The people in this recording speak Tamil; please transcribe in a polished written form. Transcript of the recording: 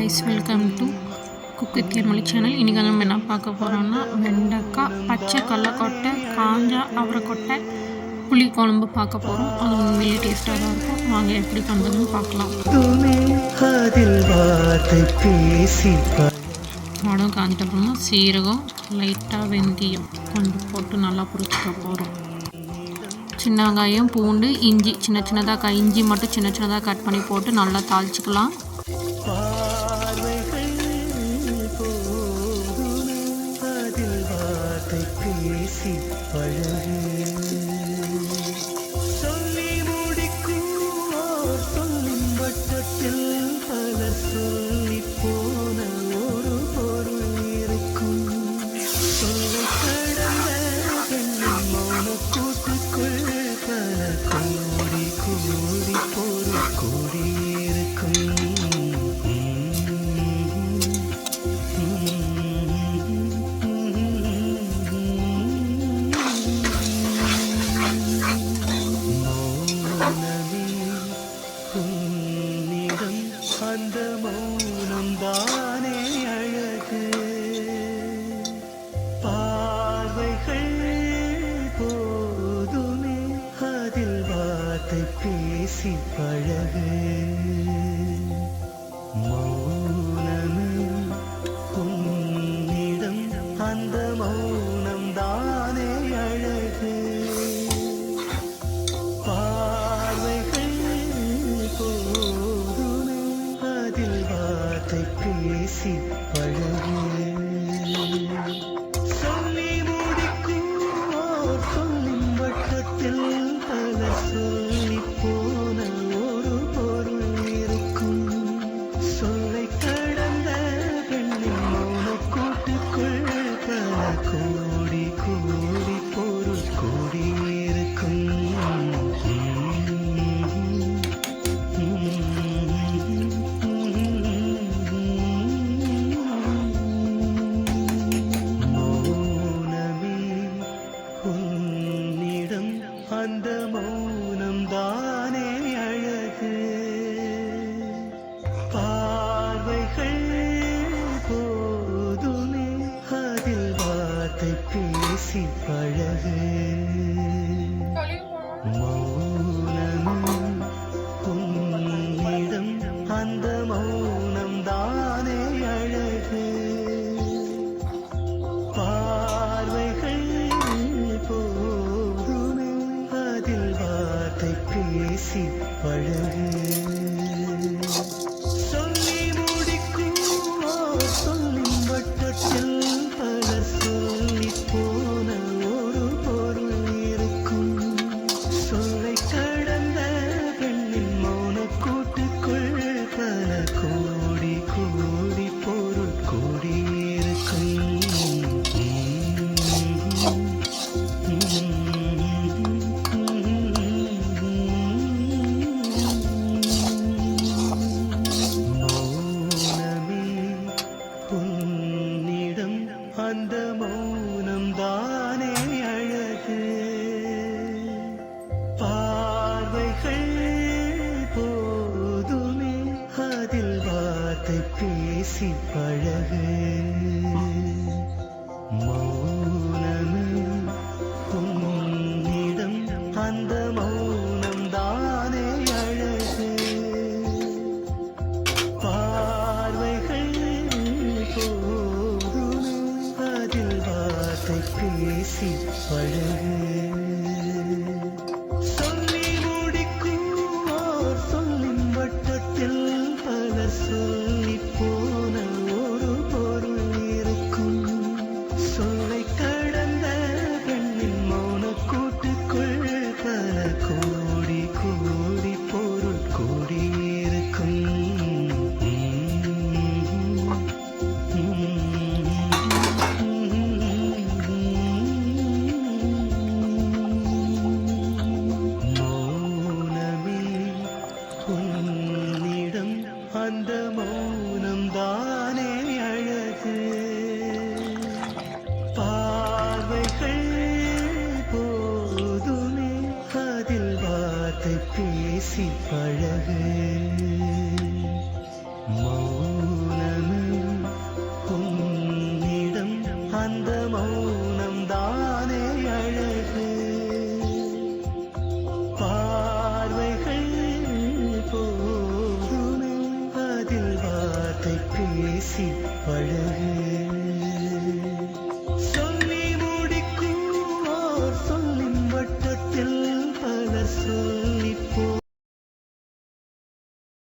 Guys, welcome to cook with மொழி சேனல். இன்றைக்கி நம்ம என்ன பார்க்க போகிறோம்னா வெண்டைக்காய், பச்சை கடலக்கொட்டை, காஞ்ச அவரைக்கொட்டை புளி குழம்பு பார்க்க போகிறோம். அது உண்மையிலே டேஸ்ட்டாக தான் இருக்கும். வாங்க எப்படி பண்ணுறதுன்னு பார்க்கலாம். உடம்பு காஞ்சிட்டப்புறமா சீரகம், லைட்டாக வெந்தயம் கொஞ்சம் போட்டு நல்லா பொரிச்சுக்க போகிறோம். சின்ன வெங்காயம், பூண்டு, இஞ்சி சின்னதாக இஞ்சி மட்டும் சின்னதாக கட் பண்ணி போட்டு நல்லா தாளிச்சிக்கலாம். அந்த மௌனம் தானே அழகு, பார்வைகள் போதுமே அதில் வார்த்தை பேசி பழகு. மௌனமே உன்னிடம் அந்த மௌனம் தானே அழகு, பேசி பழகு. சொல்லி முடிக்கும் ஓர் சொல்லின் வட்டத்தில் பல சொல்லி போன ஒரு பொருள் இருக்கும். சொல்லை கடந்த பெண்ணின் மௌன கூட்டுக்குள் பல கோடி கோடி பொருள் கூடியிருக்கும். அந்த மௌனம் தானே அழகு, பார்வைகள் போதுமே அதில் வார்த்தை பேசி பழகு. மௌனமே உன்னிடம் அந்த மௌனம் தானே அழகு, பார்வைகள் பேசி பழகு. சொல்லி முடிக்கும் சொல்லின் வட்டத்தில் பல சொல்லி போன ஒரு பொருள் இருக்கும். சொல்லை கடந்த பெண்ணின் மௌன கூட்டுக்குள் பல கோடி கோடி பொருள் கூடியிருக்கும். அந்த மௌனம் தானே அழகு, பார்வைகள் போதுமே அதில் வார்த்தை பேசி பழகு. மௌனமே உன்னிடம் அந்த மௌனம் தானே அழகு, பார்வைகள் பேசி பழகு. சொல்லி முடிக்கும் ஓர் சொல்லின் வட்டத்தில் பல சொல்லி போன ஒரு பொருள் இருக்கும். சொல்லை கடந்த பெண்ணின் மௌன கூட்டுக்குள் பல கோடி கோடி பொருள் கூடியிருக்கும். அந்த மௌனம் தானே அழகு, பார்வைகள் போதுமே அதில் வார்த்தை பேசி பழகு. மௌனமே உன்னிடம், அந்த மௌனம் தானே அழகு. பார்வைகள் போதுமே, அதில் வார்த்தை பேசி பழகு.